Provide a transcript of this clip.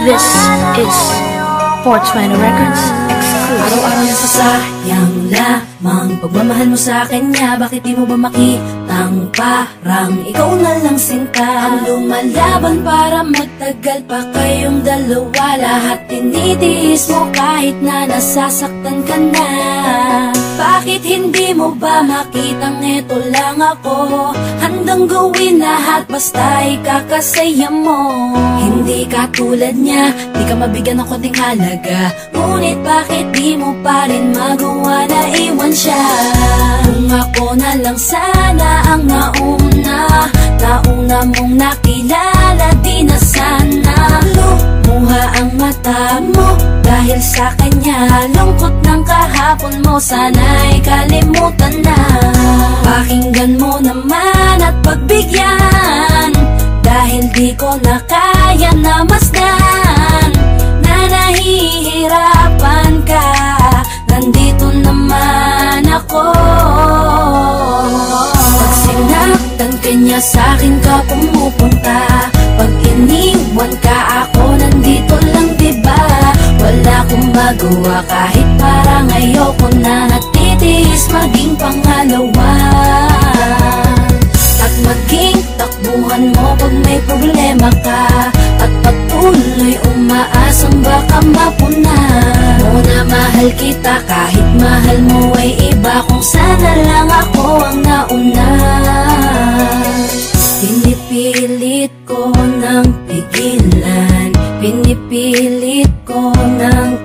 This is 420 Records exclusive. Araw-araw na sasayang lamang pagmamahal mo sa kanya. Bakit di mo ba makitang parang ikaw na lang sinta ang lumalaban para magtagal pa kayong dalawa? Lahat tinitiis mo kahit na nasasaktan ka na. Bakit hindi mo ba makitang eto lang ako? Handang gawin lahat basta ikakasaya mo. Hindi ka tulad niya, di ka mabigyan ng konting halaga. Ngunit bakit di mo pa rin magawa na iwan siya? Kung ako na lang sana ang nauna mong nakilala, di na sana lumuha ang mata mo dahil sa kanya. Lungkot ng kahapon mo, sana'y kalimutan na. Pakinggan mo naman at pagbigyan, dahil di ko na kaya na masdan na nahihirapan ka. Nandito naman ako. Pag sinaktan ka niya, sa'kin ka pumupunta. Pag iniwan ka, ako nandito lang, diba? Wala akong magawa kahit parang ayoko na. Natitiis maging pangalawa at maging takbuhan mo pag may problema ka, at patuloy umaasang baka mapuna mo na mahal kita kahit mahal mo ay iba. Kung sana lang ako ang nauna. Pinipilit ko ng pigilan, pinipilit ko ng